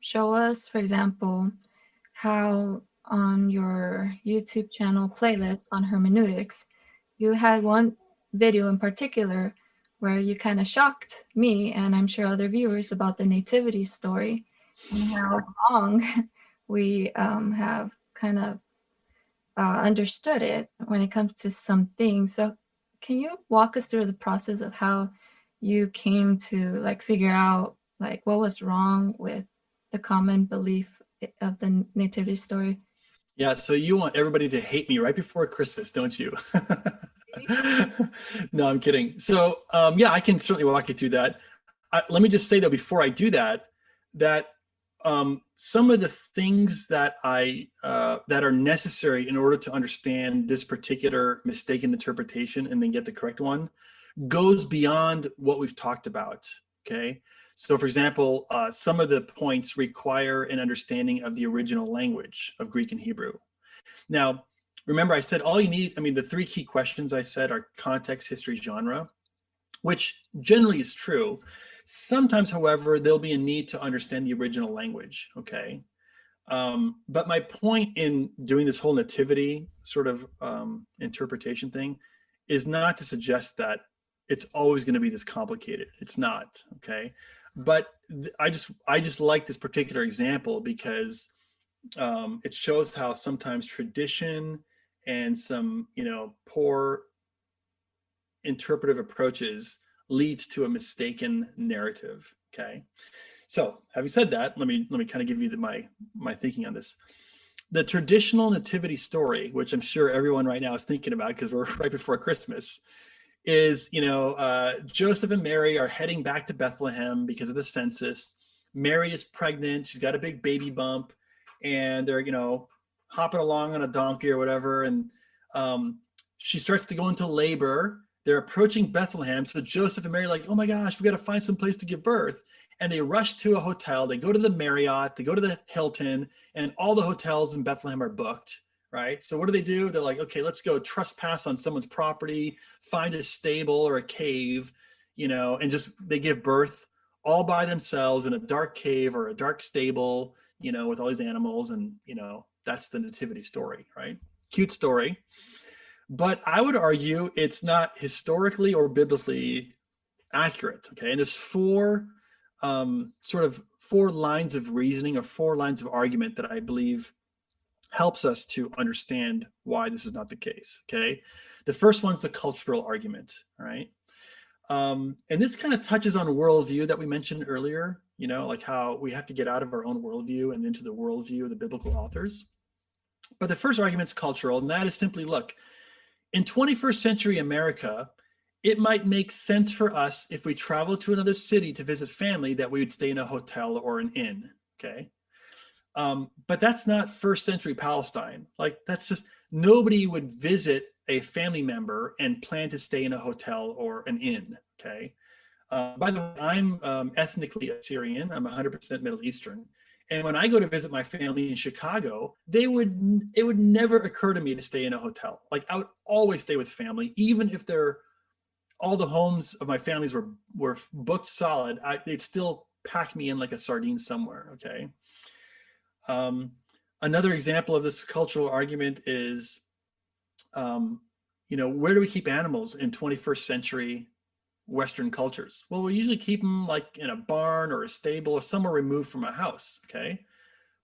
show us, for example, how on your YouTube channel playlist on hermeneutics, you had one video in particular where you kind of shocked me and I'm sure other viewers about the nativity story and how wrong we have kind of understood it when it comes to some things. So can you walk us through the process of how you came to like figure out like what was wrong with the common belief of the nativity story? Yeah, so you want everybody to hate me right before Christmas, don't you? No, I'm kidding. So yeah, I can certainly walk you through that. Let me just say though, before I do that, that some of the things that that are necessary in order to understand this particular mistaken interpretation and then get the correct one goes beyond what we've talked about. Okay. So for example, some of the points require an understanding of the original language of Greek and Hebrew. Now, remember I said all you need, I mean, the three key questions I said are context, history, genre, which generally is true. Sometimes, however, there'll be a need to understand the original language, okay? But my point in doing this whole nativity sort of interpretation thing is not to suggest that it's always going to be this complicated. It's not, okay? But I just like this particular example because it shows how sometimes tradition and some, poor interpretive approaches leads to a mistaken narrative. Okay. So having said that, let me kind of give you my thinking on this. The traditional nativity story, which I'm sure everyone right now is thinking about because we're right before Christmas, is, Joseph and Mary are heading back to Bethlehem because of the census. Mary is pregnant. She's got a big baby bump and they're, hopping along on a donkey or whatever. And she starts to go into labor. They're approaching Bethlehem. So Joseph and Mary are like, oh my gosh, we got to find some place to give birth. And they rush to a hotel. They go to the Marriott, they go to the Hilton, and all the hotels in Bethlehem are booked, right? So what do? They're like, okay, let's go trespass on someone's property, find a stable or a cave, and just they give birth all by themselves in a dark cave or a dark stable, with all these animals. And, that's the nativity story, right? Cute story. But I would argue it's not historically or biblically accurate, okay? And there's four lines of reasoning or four lines of argument that I believe helps us to understand why this is not the case, okay? The first one's the cultural argument, right? And this kind of touches on worldview that we mentioned earlier, like how we have to get out of our own worldview and into the worldview of the biblical authors. But the first argument is cultural, and that is simply, look, in 21st century America, it might make sense for us if we travel to another city to visit family that we would stay in a hotel or an inn, okay? But that's not first century Palestine. Like that's just, nobody would visit a family member and plan to stay in a hotel or an inn, okay? By the way, I'm ethnically Assyrian. I'm 100% Middle Eastern. And when I go to visit my family in Chicago, it would never occur to me to stay in a hotel. Like I would always stay with family, even if all the homes of my families were booked solid. They'd still pack me in like a sardine somewhere, okay? Another example of this cultural argument is, where do we keep animals in 21st century Western cultures? Well, we usually keep them like in a barn or a stable or somewhere removed from a house, okay?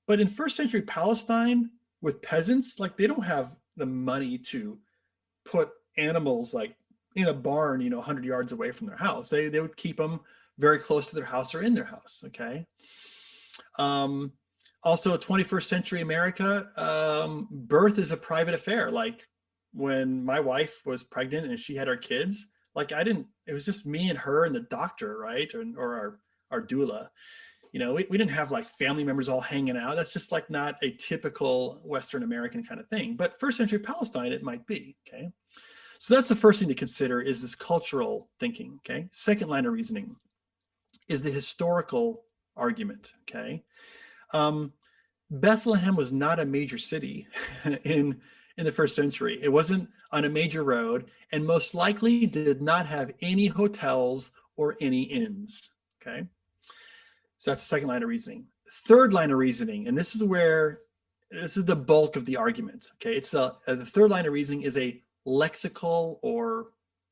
But in first century Palestine with peasants, like they don't have the money to put animals like in a barn, 100 yards away from their house. They would keep them very close to their house or in their house, okay? Also 21st century America, birth is a private affair. Like when my wife was pregnant and she had our kids, like it was just me and her and the doctor, right? Or our doula. We didn't have like family members all hanging out. That's just like not a typical Western American kind of thing. But first century Palestine, it might be, okay? So that's the first thing to consider is this cultural thinking, okay? Second line of reasoning is the historical argument, okay? Bethlehem was not a major city in the first century. It wasn't on a major road and most likely did not have any hotels or any inns, okay? So that's the second line of reasoning. third line of reasoning, and this is the bulk of the argument. Okay, it's the third line of reasoning is a lexical or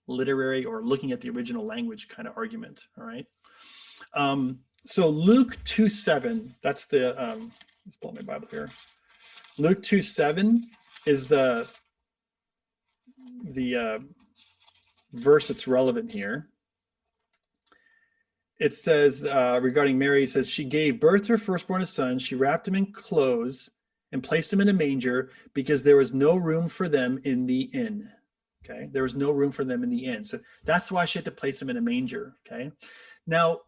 literary or looking at the original language kind of argument. All right. So Luke 2:7, that's the let's pull my Bible here. Luke 2:7 is the verse that's relevant here. It says regarding Mary, it says, she gave birth to her firstborn son. She wrapped him in clothes and placed him in a manger because there was no room for them in the inn. Okay, there was no room for them in the inn. So that's why she had to place him in a manger. Okay, now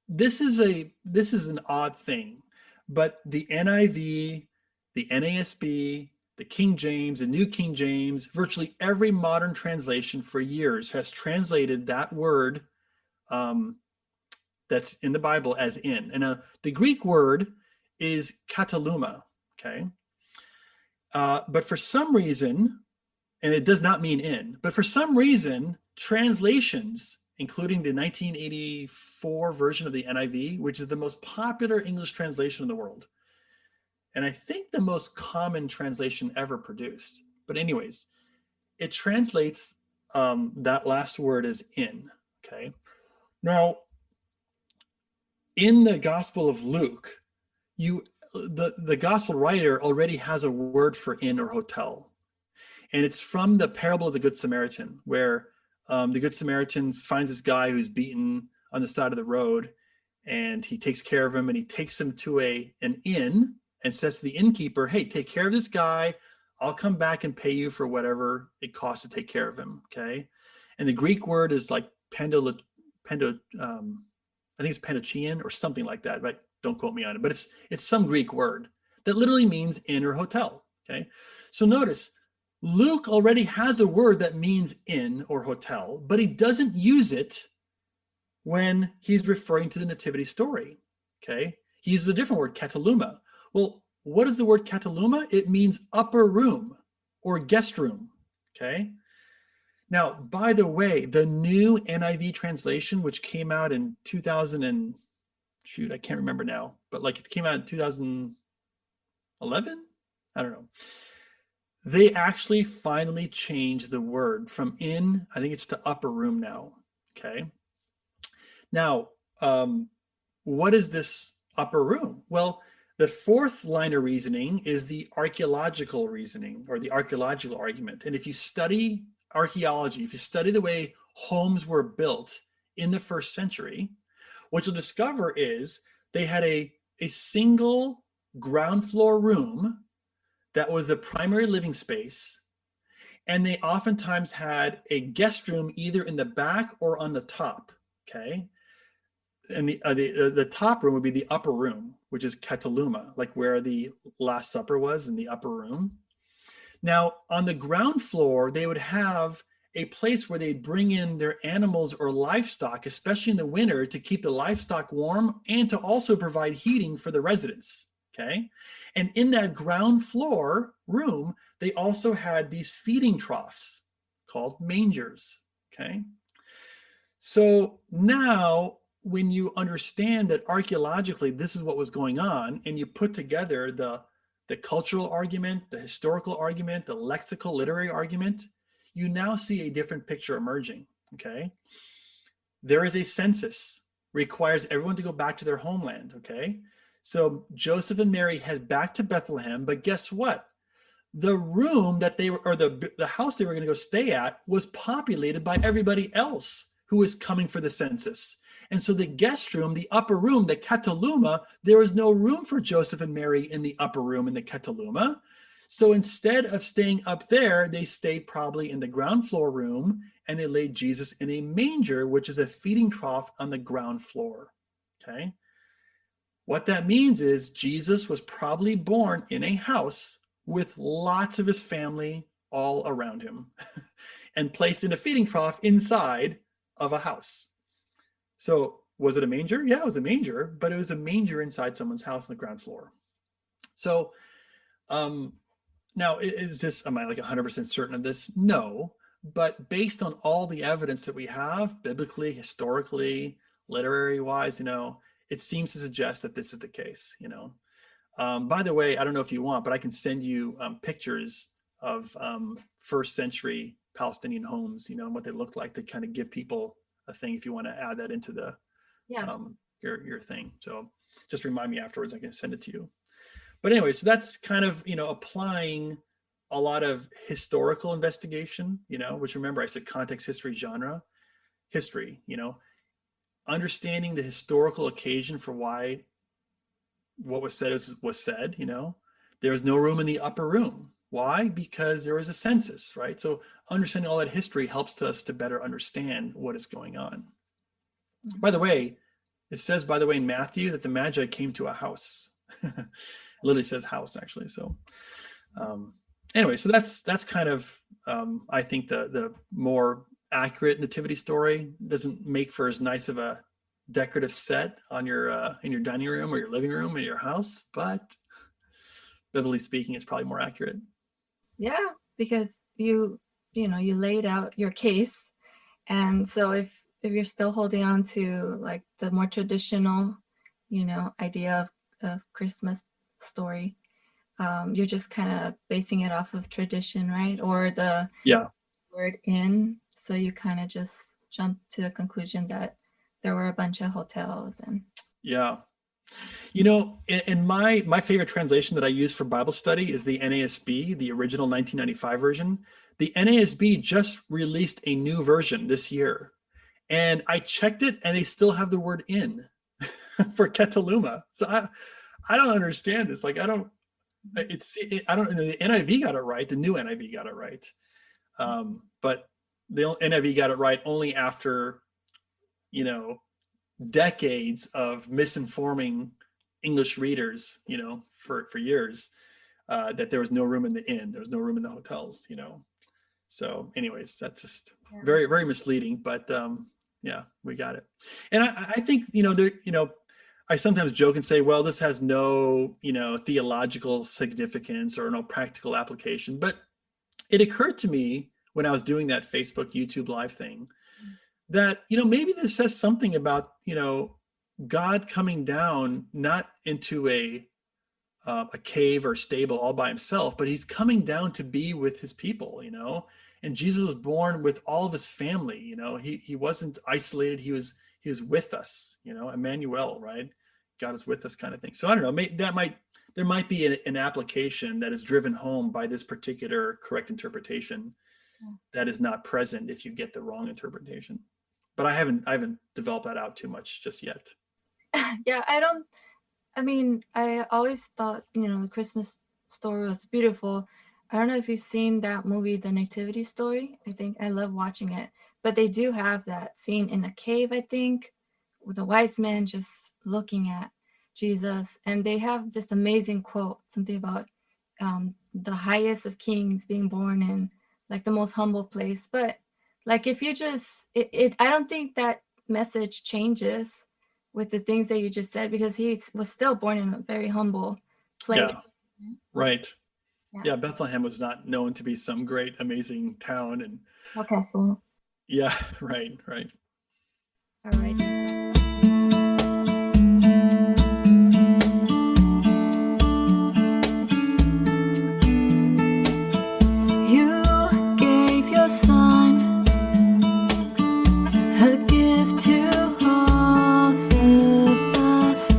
this is an odd thing, but the NIV, the NASB, the King James, the New King James, virtually every modern translation for years has translated that word that's in the Bible as in. And the Greek word is kataluma, okay? But for some reason, and it does not mean in, but for some reason, translations, including the 1984 version of the NIV, which is the most popular English translation in the world, and I think the most common translation ever produced. But anyways, it translates that last word as in, okay? Now, in the Gospel of Luke, the Gospel writer already has a word for inn or hotel. And it's from the parable of the Good Samaritan, where the Good Samaritan finds this guy who's beaten on the side of the road, and he takes care of him, and he takes him to an inn and says to the innkeeper, hey, take care of this guy. I'll come back and pay you for whatever it costs to take care of him, okay? And the Greek word is like I think it's Pandochian or something like that, but don't quote me on it. But it's some Greek word that literally means inn or hotel. Okay, so notice Luke already has a word that means inn or hotel, but he doesn't use it when he's referring to the Nativity story. Okay, he uses a different word, kataluma. Well, what is the word kataluma? It means upper room or guest room. Okay. Now, by the way, the new NIV translation, which came out in 2000 and shoot, I can't remember now, but like it came out in 2011? I don't know. They actually finally changed the word from in, I think it's to upper room now. Okay. Now, what is this upper room? Well, the fourth line of reasoning is the archaeological reasoning or the archaeological argument. And if you study archaeology, if you study the way homes were built in the first century, what you'll discover is they had a single ground floor room that was the primary living space, and they oftentimes had a guest room either in the back or on the top. Okay, and the top room would be the upper room, which is kataluma, like where the Last Supper was in the upper room. Now, on the ground floor, they would have a place where they'd bring in their animals or livestock, especially in the winter, to keep the livestock warm and to also provide heating for the residents, okay? And in that ground floor room, they also had these feeding troughs called mangers, okay? So now, when you understand that archaeologically this is what was going on, and you put together the cultural argument, the historical argument, the lexical literary argument, you now see a different picture emerging, okay? There is a census, requires everyone to go back to their homeland, okay? So Joseph and Mary head back to Bethlehem, but guess what? The room that they were, or the house they were gonna go stay at was populated by everybody else who was coming for the census. And so the guest room, the upper room, the kataluma, there was no room for Joseph and Mary in the upper room in the kataluma. So instead of staying up there, they stayed probably in the ground floor room, and they laid Jesus in a manger, which is a feeding trough on the ground floor, okay? What that means is Jesus was probably born in a house with lots of his family all around him and placed in a feeding trough inside of a house. So was it a manger? Yeah, it was a manger, but it was a manger inside someone's house on the ground floor. So now, is this, am I like 100% certain of this? No, but based on all the evidence that we have, biblically, historically, literary wise, it seems to suggest that this is the case, you know. By the way, I don't know if you want, but I can send you pictures of first century Palestinian homes, you know, and what they looked like to kind of give people a thing if you want to add that into the your thing. So just remind me afterwards, I can send it to you. But anyway, so that's kind of, you know, applying a lot of historical investigation, you know, which, remember I said context, history, genre, history, you know, understanding the historical occasion for why what was said was said, you know. There was no room in the upper room. Why? Because there was a census, right? So understanding all that history helps us to better understand what is going on. Mm-hmm. By the way, it says, by the way, in Matthew that the Magi came to a house. It literally says house, actually. So anyway, so that's kind of, I think the more accurate nativity story. Doesn't make for as nice of a decorative set on your in your dining room or your living room in your house, but biblically speaking, it's probably more accurate. Yeah, because you laid out your case, and so if you're still holding on to like the more traditional, idea of Christmas story, you're just kind of basing it off of tradition, right? Or the word in. So you kind of just jump to the conclusion that there were a bunch of hotels and in my favorite translation that I use for Bible study is the NASB, the original 1995 version. The NASB just released a new version this year, and I checked it, and they still have the word "in" for Ketaluma. So I don't understand this. Like I don't. The NIV got it right. The new NIV got it right, but the NIV got it right only after, decades of misinforming English readers, for years, that there was no room in the inn, there was no room in the hotels, So anyways, that's just very, very misleading, but we got it. And I think, I sometimes joke and say, well, this has no, theological significance or no practical application, but it occurred to me when I was doing that Facebook, YouTube live thing, that, maybe this says something about, God coming down, not into a cave or stable all by himself, but he's coming down to be with his people, and Jesus was born with all of his family. He wasn't isolated. He was with us, Emmanuel, right? God is with us kind of thing. So I don't know, there might be an application that is driven home by this particular correct interpretation that is not present if you get the wrong interpretation. But I haven't developed that out too much just yet. Yeah, I always thought, the Christmas story was beautiful. I don't know if you've seen that movie, The Nativity Story. I love watching it. But they do have that scene in a cave, I think, with the wise men just looking at Jesus. And they have this amazing quote, something about the highest of kings being born in like the most humble place. But like if you just, I don't think that message changes with the things that you just said, because he was still born in a very humble place. Yeah, right. Yeah, Bethlehem was not known to be some great, amazing town. And castle. Yeah, right. All right. You gave your son a gift to all of us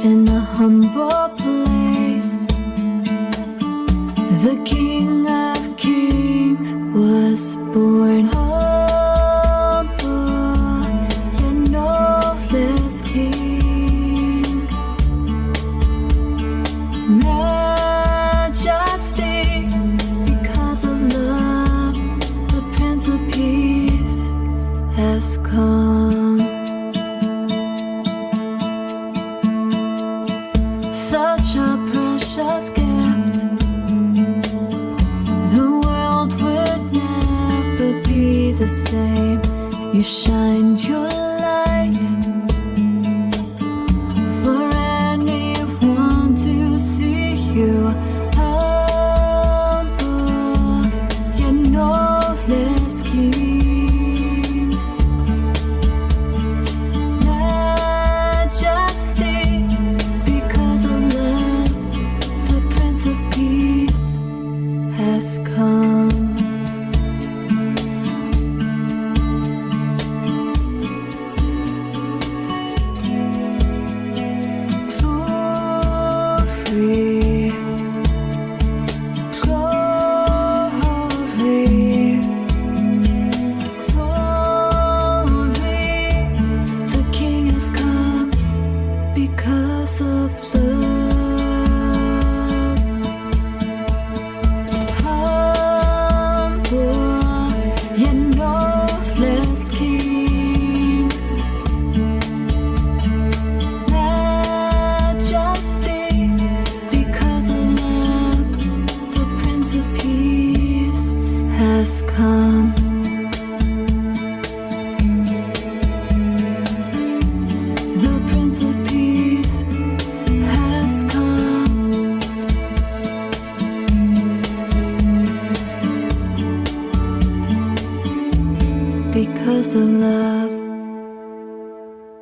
in a humble place. The King of Kings was born humble, yet no less King. Majesty, because of love, the Prince of Peace has come. Such a precious gift, the world would never be the same. You shined your light for anyone to see you. Humble, yet no less King. Majesty, has come. The Prince of Peace has come. Because of love.